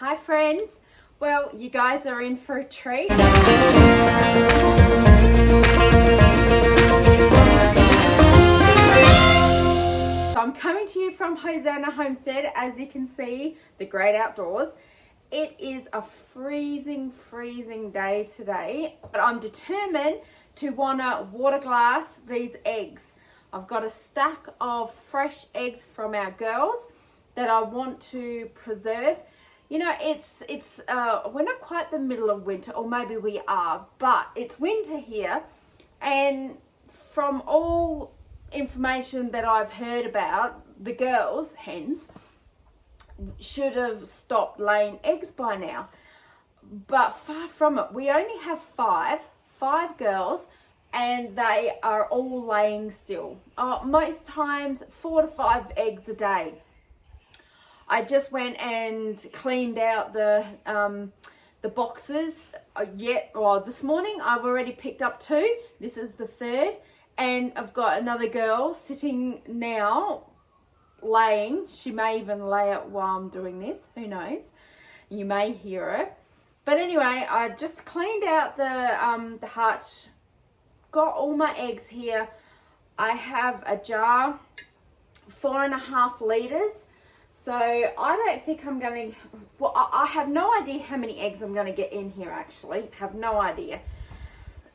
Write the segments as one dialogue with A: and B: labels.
A: Hi friends, well you guys are in for a treat. I'm coming to you from Homestead. As you can see, the great outdoors. It is a freezing day today, but I'm determined to wanna water glass these eggs. I've got a stack of fresh eggs from our girls that I want to preserve. You know, we're not quite the middle of winter, or maybe we are, but it's winter here, and from all information that I've heard about, the girls, hens, should have stopped laying eggs by now. But far from it. We only have five girls, and they are all laying still. Most times 4 to 5 eggs a day. I just went and cleaned out the boxes this morning. I've already picked up 2. This is the 3rd, and I've got another girl sitting now laying. She may even lay it while I'm doing this, who knows. You may hear her. But anyway, I just cleaned out the hutch, got all my eggs here. I have a jar, 4.5 litres. So I don't think I'm going to, well, I have no idea how many eggs I'm going to get in here actually. Have no idea.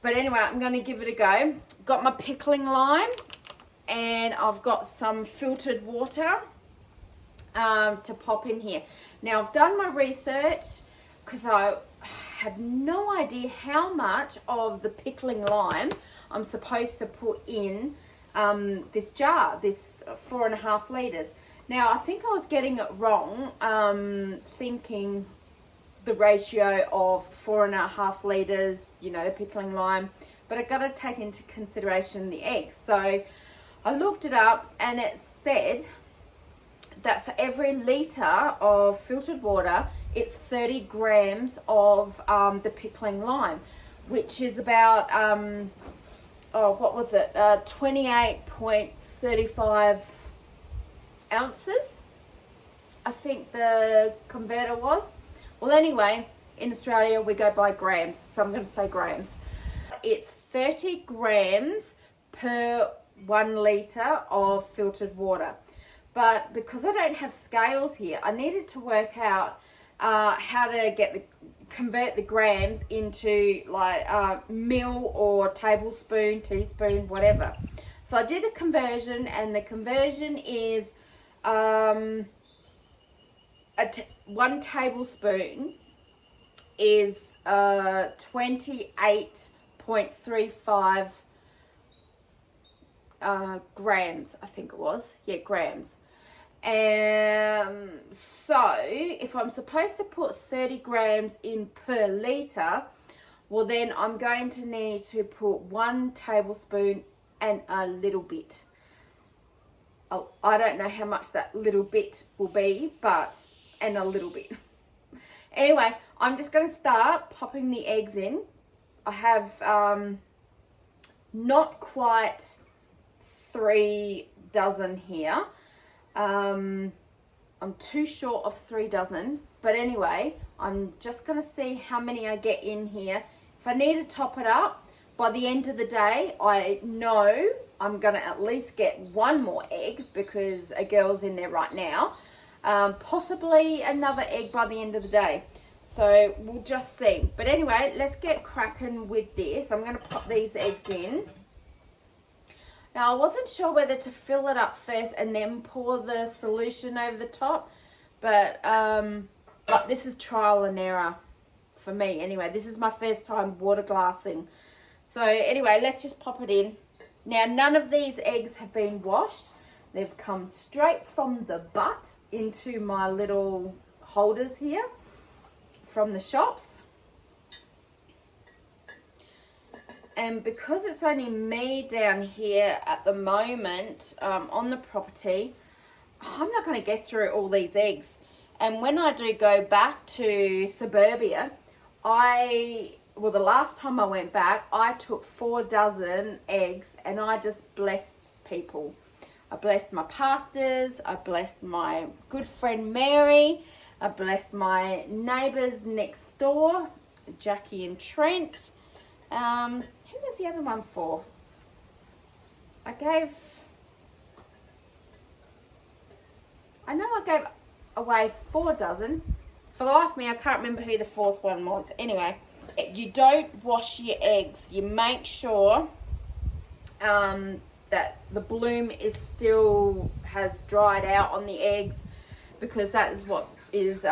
A: But anyway, I'm going to give it a go. Got my pickling lime, and I've got some filtered water to pop in here. Now I've done my research because I had no idea how much of the pickling lime I'm supposed to put in this jar, this 4.5 litres. Now, I think I was getting it wrong, thinking the ratio of 4.5 litres, you know, the pickling lime, but I've got to take into consideration the eggs. So I looked it up, and it said that for every litre of filtered water, it's 30 grams of the pickling lime, which is about, 28.35 ounces, I think the converter was. Well, anyway, in Australia we go by grams, so I'm going to say grams. It's 30 grams per 1 litre of filtered water. But because I don't have scales here, I needed to work out how to convert the grams into like mil or tablespoon, teaspoon, whatever. So I did the conversion, and the conversion is 1 tablespoon is 28.35 grams, I think it was. Yeah, grams. So if I'm supposed to put 30 grams in per litre, well then I'm going to need to put 1 tablespoon and a little bit. I don't know how much that little bit will be, and a little bit. Anyway, I'm just going to start popping the eggs in. I have not quite 3 dozen here. I'm too short of 3 dozen, but anyway, I'm just going to see how many I get in here. If I need to top it up, by the end of the day, I know I'm going to at least get 1 more egg because a girl's in there right now. Possibly another egg by the end of the day. So we'll just see. But anyway, let's get cracking with this. I'm going to pop these eggs in. Now, I wasn't sure whether to fill it up first and then pour the solution over the top. But this is trial and error for me. Anyway, this is my first time water glassing. So anyway, let's just pop it in. Now, none of these eggs have been washed. They've come straight from the butt into my little holders here from the shops. And because it's only me down here at the moment on the property, I'm not going to get through all these eggs. And when I do go back to suburbia, the last time I went back, I took 4 dozen eggs, and I just blessed people. I blessed my pastors, I blessed my good friend Mary, I blessed my neighbours next door, Jackie and Trent. Who was the other one for? I know I gave away 4 dozen. For the life of me, I can't remember who the 4th one was. Anyway, you don't wash your eggs. You make sure that the bloom is still has dried out on the eggs, because that is what is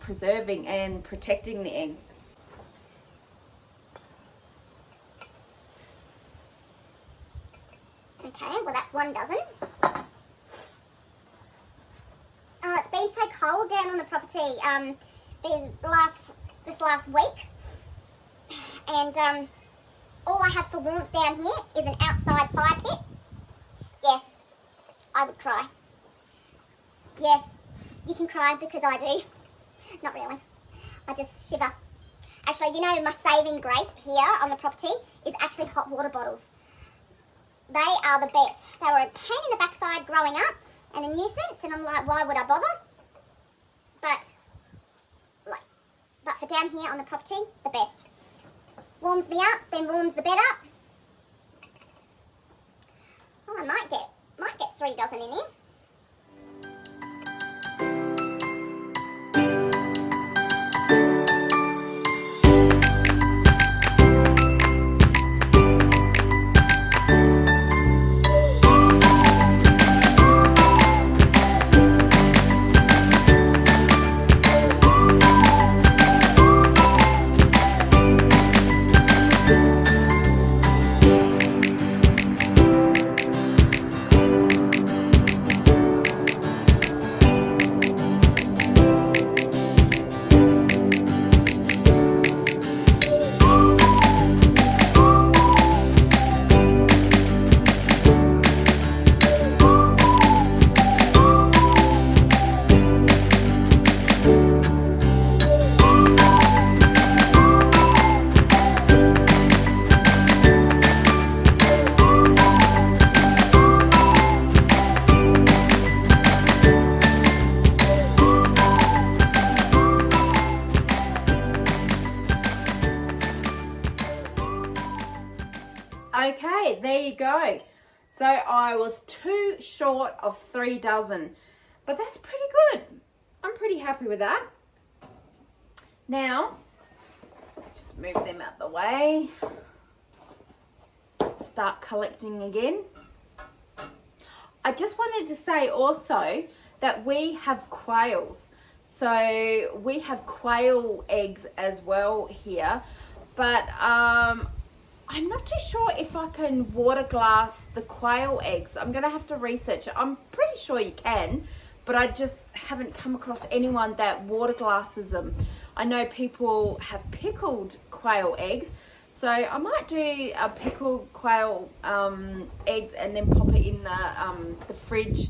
A: preserving and protecting the egg.
B: Okay, well that's 1 dozen. It's been so cold down on the property this last week, and all I have for warmth down here is an outside fire pit. Yeah, I would cry. Yeah, you can cry because I do. Not really. I just shiver. Actually, you know, my saving grace here on the property is actually hot water bottles. They are the best. They were a pain in the backside growing up and a nuisance, and I'm like, why would I bother? But for down here on the property, the best. Warms me up, then warms the bed up. Oh, I might get 3 dozen in here.
A: Okay, there you go. So I was 2 short of 3 dozen, but that's pretty good. I'm pretty happy with that. Now, let's just move them out the way. Start collecting again. I just wanted to say also that we have quails. So we have quail eggs as well here, but I'm not too sure if I can water glass the quail eggs. I'm going to have to research it. I'm pretty sure you can, but I just haven't come across anyone that water glasses them. I know people have pickled quail eggs, so I might do a pickled quail eggs and then pop it in the fridge.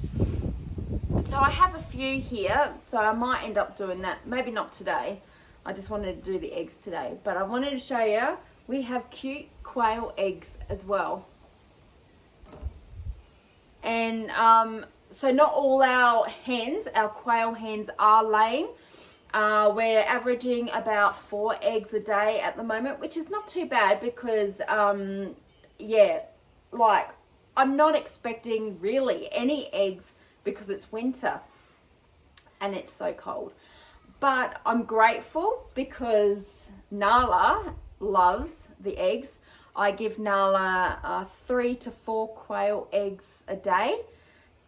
A: So I have a few here, so I might end up doing that. Maybe not today. I just wanted to do the eggs today, but I wanted to show you we have cute quail eggs as well. And so not all our quail hens are laying. We're averaging about 4 eggs a day at the moment, which is not too bad because, yeah, like I'm not expecting really any eggs because it's winter and it's so cold. But I'm grateful because Nala loves the eggs. I give Nala 3 to 4 quail eggs a day.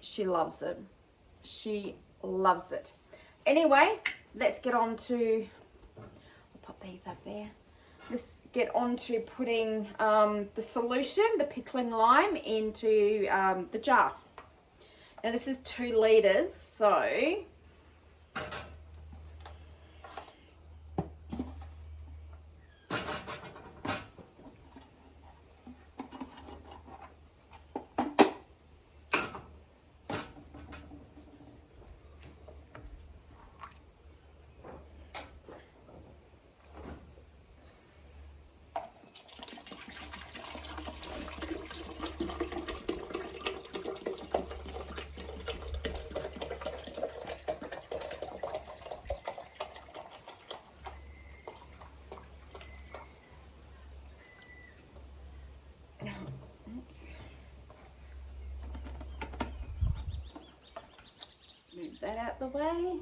A: She loves it. She loves it. Anyway, let's get on to, I'll pop these up there. Let's get on to putting the solution, the pickling lime, into the jar. Now this is 2 litres, so that out the way.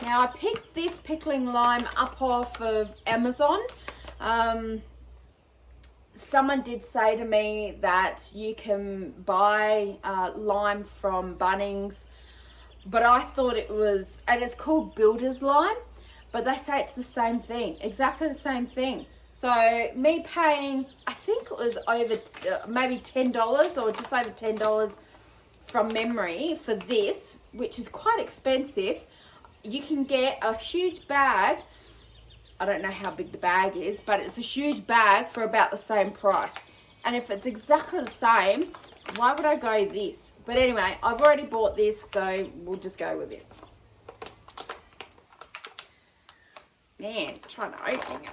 A: Now I picked this pickling lime up off of Amazon. Someone did say to me that you can buy lime from Bunnings, but I thought it was, and it's called builder's lime, but they say it's the same thing, exactly the same thing. So me paying, I think it was over maybe $10 or just over $10 from memory for this, which is quite expensive. You can get a huge bag. I don't know how big the bag is, but it's a huge bag for about the same price. And if it's exactly the same, why would I go this? But anyway, I've already bought this, so we'll just go with this. Man, trying to open it.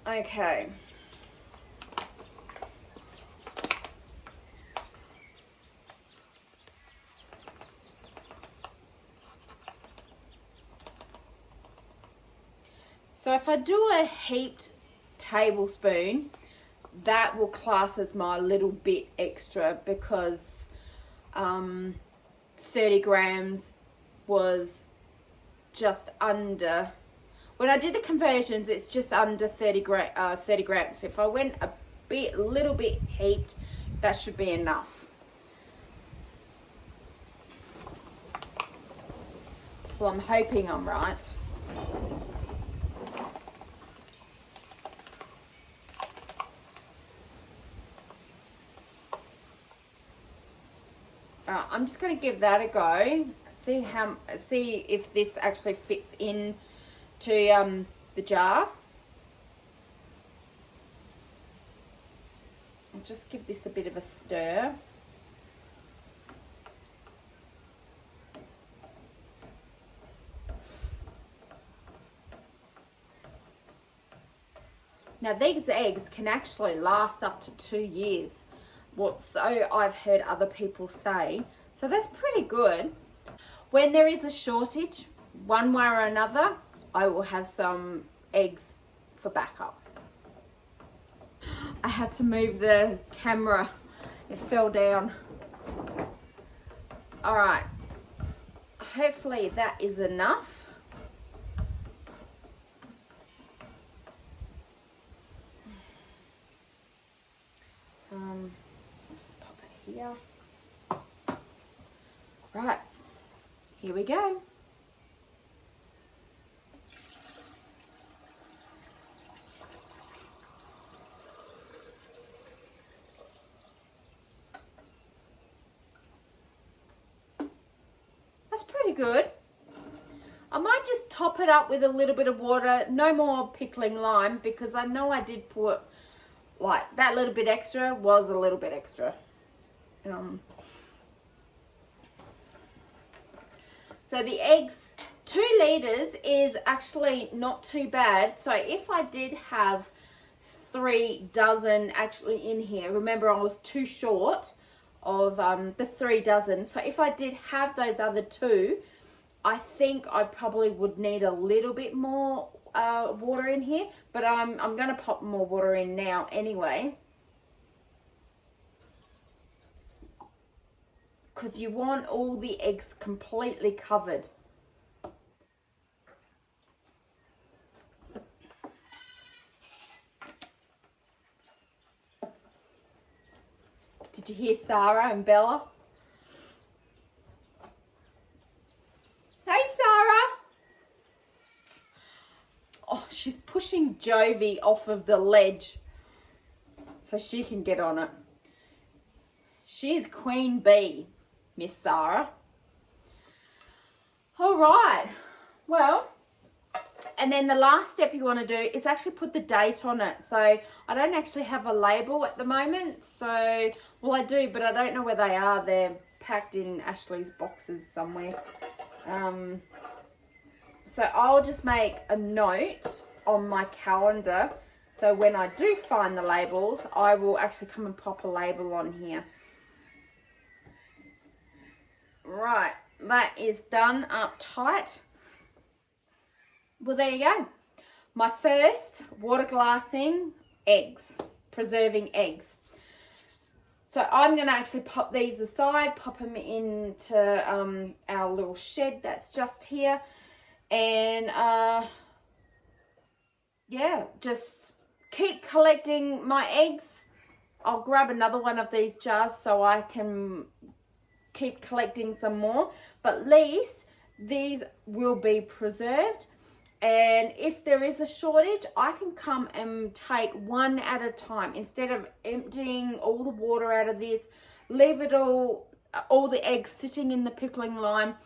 A: Okay. So if I do a heaped tablespoon, that will class as my little bit extra, because 30 grams was just under, when I did the conversions, it's just under 30 grams. So if I went a little bit heaped, that should be enough. Well, I'm hoping I'm right. I'm just going to give that a go. See if this actually fits in to the jar. I'll just give this a bit of a stir. Now these eggs can actually last up to 2 years. So I've heard other people say. So that's pretty good. When there is a shortage, one way or another, I will have some eggs for backup. I had to move the camera. It fell down. All right. Hopefully that is enough. Just pop it here. Right, here we go. That's pretty good. I might just top it up with a little bit of water. No more pickling lime, because I know I did put, like, that little bit extra was a little bit extra. So the eggs, 2 litres is actually not too bad. So if I did have 3 dozen actually in here, remember I was too short of the 3 dozen. So if I did have those other 2, I think I probably would need a little bit more water in here, but I'm going to pop more water in now anyway, because you want all the eggs completely covered. Did you hear Sarah and Bella? Hey, Sarah. Oh, she's pushing Jovi off of the ledge so she can get on it. She is queen bee, Miss Sarah. All right. Well, and then the last step you want to do is actually put the date on it. So I don't actually have a label at the moment. So, well, I do, but I don't know where they are. They're packed in Ashley's boxes somewhere. So I'll just make a note on my calendar So when I do find the labels, I will actually come and pop a label on here. Right, that is done up tight. Well, there you go. My first water glassing eggs, preserving eggs. So I'm going to actually pop these aside, pop them into our little shed that's just here. And yeah, just keep collecting my eggs. I'll grab another one of these jars so I can keep collecting some more. But at least these will be preserved. And if there is a shortage, I can come and take one at a time. Instead of emptying all the water out of this, leave it all the eggs sitting in the pickling lime.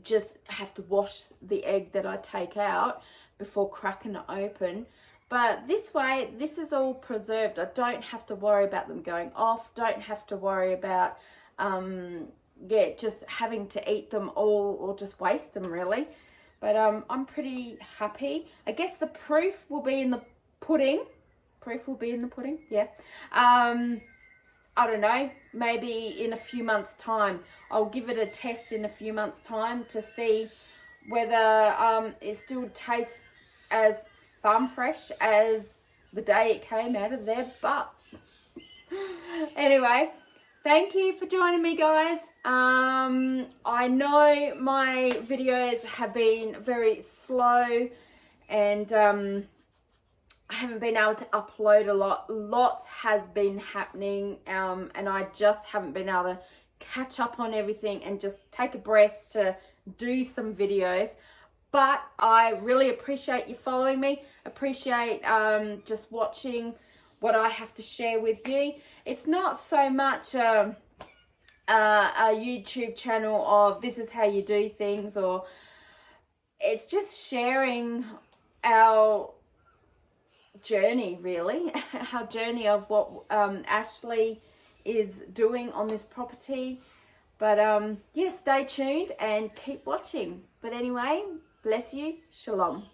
A: Just have to wash the egg that I take out before cracking it open. But this way, this is all preserved. I don't have to worry about them going off. Don't have to worry about, just having to eat them all or just waste them, really. But I'm pretty happy. I guess the proof will be in the pudding. Proof will be in the pudding, yeah. I don't know, maybe in a few months' time. I'll give it a test in a few months' time to see whether it still tastes as farm fresh as the day it came out of their butt. Anyway, thank you for joining me, guys. I know my videos have been very slow and I haven't been able to upload a lot. Lots has been happening and I just haven't been able to catch up on everything and just take a breath to do some videos. But I really appreciate you following me. Appreciate just watching what I have to share with you. It's not so much a YouTube channel of this is how you do things, or it's just sharing our journey, really. Our journey of what Ashley is doing on this property. But yeah, stay tuned and keep watching. But anyway, bless you. Shalom.